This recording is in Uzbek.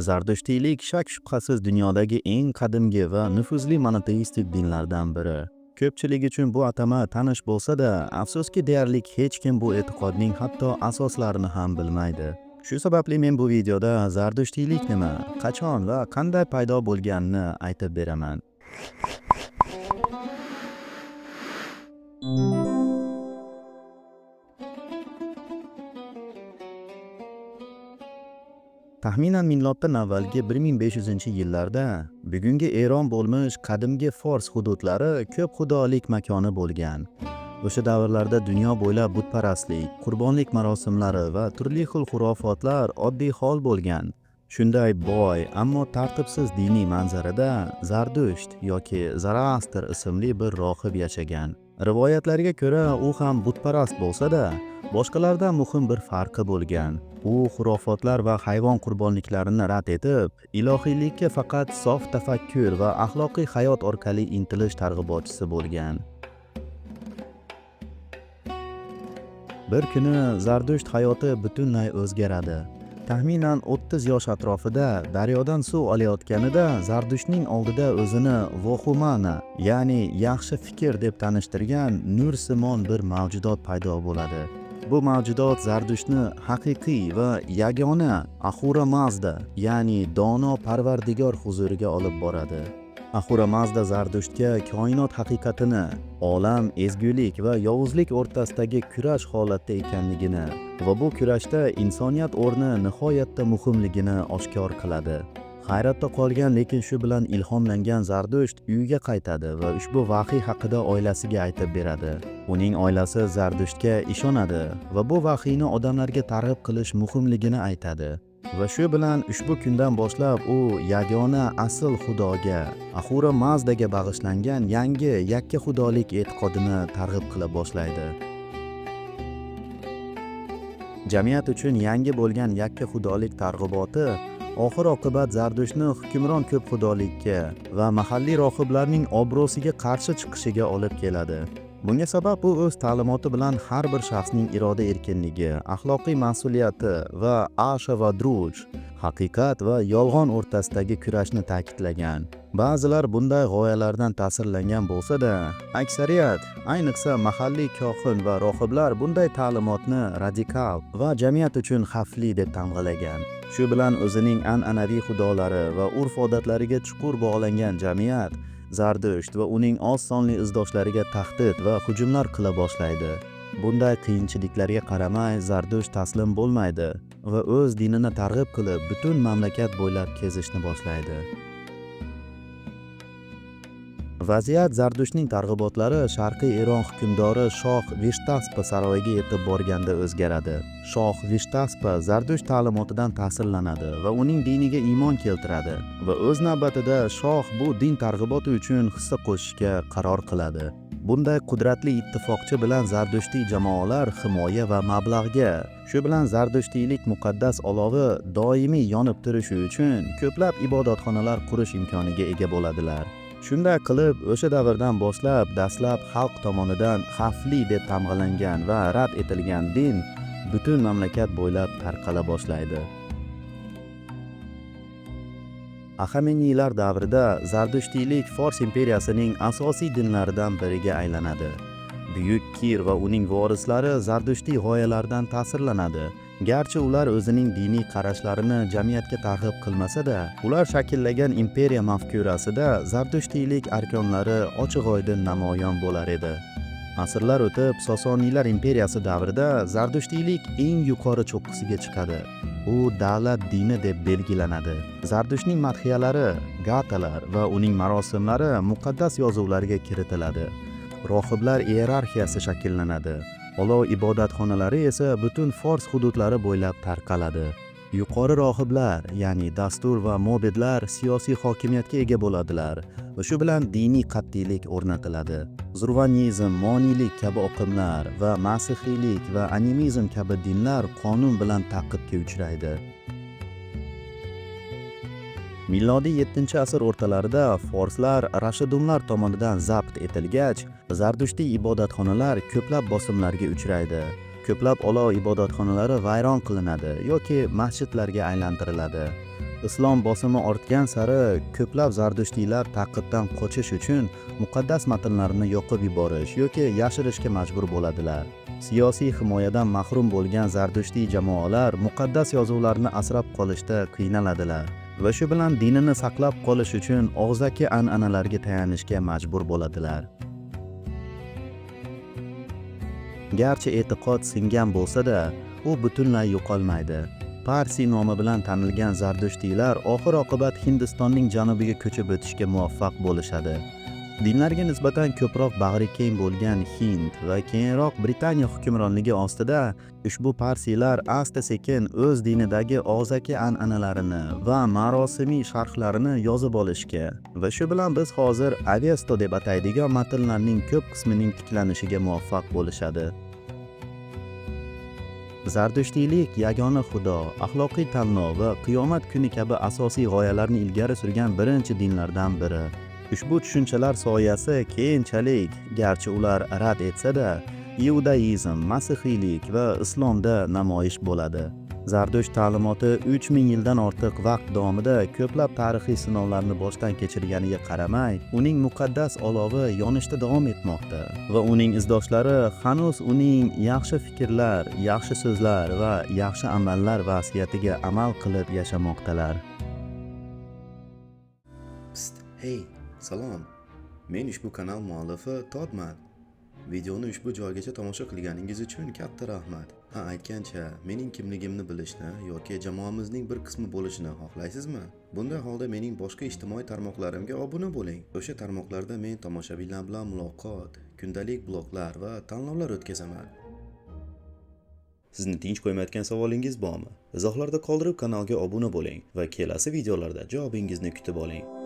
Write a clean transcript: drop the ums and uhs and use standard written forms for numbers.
Zardushtiylik shak-shubhasiz dunyodagi eng qadimgi va nufuzli monoteistik dinlardan biri. Ko'pchilik uchun bu atama tanish bo'lsa-da, afsuski deyarli hech kim bu e'tiqodning hatto asoslarini ham bilmaydi. Shu sababli men bu videoda Zardushtiylik nima, qachon va qanday paydo bo'lganini aytib beraman. Taxminan miloddan avvalgi 1500-yillarda bugungi Eron bo'lmish qadimgi Fors hududlari ko'p xudolik makoni bo'lgan. O'sha davrlarda dunyo bo'ylab butparastlik, qurbonlik marosimlari va turli xil xurofotlar oddiy hol bo'lgan. Shunday boy, ammo tartibsiz diniy manzarada Zardusht yoki Zoroastr ismli bir rohib yashagan. Rivoyatlarga ko'ra, u ham butparast bo'lsa-da, boshqalardan muhim bir farqi bo'lgan. U xurofotlar va hayvon qurbonliklarini rad etib, ilohiylikka faqat sof tafakkur va axloqiy hayot orqali intilish targ'ibotchisi bo'lgan. Bir kuni Zardusht hayoti butunlay o'zgaradi. Taxminan 30 yosh atrofida daryodan suv olayotganida Zardushtning oldida o'zini Vohumana, ya'ni yaxshi fikr deb tanishtirgan nur-simon bir mavjudot paydo bo'ladi. Bu mavjudot Zardushtni haqiqiy va yagona Ahura Mazda, ya'ni dono Parvardigor huzuriga olib boradi. Ahura Mazda Zardushtga koinot haqiqatini, olam, ezgulik va yovuzlik o'rtasidagi kurash holatda ekanligini va bu kurashda insoniyat o'rni nihoyatda muhimligini oshkor qiladi. Hayratda qolgan, lekin shu bilan ilhomlangan Zardusht uyiga qaytadi va ushbu vahiy haqida oilasiga aytib beradi. Uning oilasi Zardushtga ishonadi va bu vahiyni odamlarga targ'ib qilish muhimligini aytadi. Va shu bilan ushbu kundan boshlab u yagona asl xudoga, Ahura Mazdaga bag'ishlangan yangi yakka xudolik e'tiqodini targ'ib qila boshlaydi. Jamiyat uchun yangi bo'lgan yakka xudolik targ'iboti oxir-oqibat Zardushtni hukmron ko'p xudolikka va mahalliy rohiblarning obro'siga qarshi chiqishiga olib keladi. Bunga sabab u o'z ta'limoti bilan har bir shaxsning iroda erkinligi, axloqiy mas'uliyati va asha va druj, haqiqat va yolg'on o'rtasidagi kurashni ta'kidlagan. Ba'zilar bunday g'oyalardan ta'sirlangan bo'lsa-da, aksariyat, ayniqsa mahalliy kohin va rohiblar bunday ta'limotni radikal va jamiyat uchun xavfli deb tamg'ilagan. Shu bilan o'zining an'anaviy xudolari va urf-odatlariga chuqur bog'langan jamiyat Zardusht va uning oz sonli izdoshlariga tahdid va hujumlar qila boshlaydi. Bunday qiyinchiliklarga qaramay Zardusht taslim bo'lmaydi va o'z dinini targ'ib qilib butun mamlakat bo'ylab kezishni boshlaydi. Vaziyat Zardushtning targ'ibotlari Sharqiy Eron hukmdori Shoh Vishtaspa saroyiga yetib borganda o'zgaradi. Shoh Vishtaspa Zardusht ta'limotidan ta'sirlanadi va uning diniga iymon keltiradi va o'z navbatida shoh bu din targ'iboti uchun hissa qo'shishga qaror qiladi. Bunday qudratli ittifoqchi bilan Zardushtiyy jamoalar himoya va mablag'ga, shu bilan Zardushtiylik muqaddas olovi doimiy yonib turishi uchun ko'plab ibodatxonalar qurish imkoniga ega bo'ladilar. Shunday qilib, o'sha davrdan boshlab dastlab xalq tomonidan xavfli deb tamg'ilangan va rad etilgan din butun mamlakat bo'ylab tarqala boshlaydi. Axameniylar davrida Zardushtiylik Fors imperiyasining asosiy dinlaridan biriga aylanadi. Buyuk Kir va uning vorislari Zardushtiyy g'oyalardan ta'sirlanadi. Garchi ular o'zining diniy qarashlarini jamiyatga targ'ib qilmasa-da, ular shakllangan imperiya mafkurasida Zardushtiylik arkonlari ochiq-oydin namoyon bo'lar edi. Asrlar o'tib, Sosoniylar imperiyasi davrida Zardushtiylik eng yuqori cho'qqisiga chiqadi. U davlat dini deb belgilanadi. Zardushtning madhiyalari, gatalar va uning marosimlari muqaddas yozuvlarga kiritiladi. Rohiblar iyerarxiyasi shakllanadi. Olov ibodatxonalari esa butun Fors hududlari bo'ylab tarqaladi. Yuqori rohiblar, ya'ni dastur va mobedlar siyosiy hokimiyatga ega bo'ladilar va shu bilan diniy qat'iylik o'rnatiladi. Zurvanizm, moniylik kabi oqimlar va masihiylik va animizm kabi dinlar qonun bilan ta'qibga uchraydi. Milodiy 7-asr o'rtalarida forslar Rashidunlar tomonidan zabt etilgach, Zardushtiyy ibodatxonalar ko'plab bosimlarga uchraydi. Ko'plab olov ibodatxonalari vayron qilinadi yoki masjidlarga aylantiriladi. Islom bosimi ortgan sari ko'plab zardushtiylar taqibdan qochish uchun muqaddas matnlarni yoqib yuborish yoki yashirishga majbur bo'ladilar. Siyosiy himoyadan mahrum bo'lgan zardushtiyy jamoalar muqaddas yozuvlarni asrab qolishda qiynaladilar va shu bilan dinini saqlab qolish uchun og'zaki an'analarga tayanishga majbur bo'ladilar. Garchi e'tiqod singan bo'lsa-da, u butunlay yo'qolmaydi. Parsi nomi bilan tanilgan zardushtiylar oxir-oqibat Hindistonning janubiga ko'chib o'tishga muvaffaq bo'lishadi. Dinlarga nisbatan ko'proq bag'rikeng bo'lgan Hind va keyinroq Britaniya hukmronligi ostida ushbu parsiylar asta-sekin o'z dinidagi og'zaki an'analarini va marosimiy sharhlarini yozib olishga va shu bilan biz hozir Avesto deb ataydigan matnlarning ko'p qismining tiklanishiga muvaffaq bo'lishadi. Zardushtiylik yagona xudo, axloqiy tanlov va qiyomat kuni kabi asosiy g'oyalarni ilgari surgan birinchi dinlardan biri. Ushbu tushunchalar soyasi keyinchalik, garchi ular rad etsa-da, Iudaizm, Masihiylik va Islomda namoyish bo'ladi. Zardusht ta'limoti 3000 yildan ortiq vaqt davomida ko'plab tarixiy sinovlarni boshdan kechirganiga qaramay, uning muqaddas olovi yonishda davom etmoqda va uning izdoshlari hanuz uning yaxshi fikrlar, yaxshi so'zlar va yaxshi amallar vasiyatiga amal qilib yashamoqdalar. Hey, salom. Men ushbu kanal muallifi Toddman. Videoni ushbu joygacha tomosha qilganingiz uchun katta rahmat. Aytgancha, mening kimligimni bilishni yoki jamoamizning bir qismi bo'lishni xohlaysizmi? Bunday holda mening boshqa ijtimoiy tarmoqlarimga obuna bo'ling. O'sha tarmoqlarda men tomoshabinlar bilan muloqot, kundalik bloglar va tanlovlar o'tkazaman. Sizni tinch qo'ymayotgan savolingiz bormi? Izohlarda qoldirib kanalga obuna bo'ling va kelasi videolarda javobingizni kutib oling.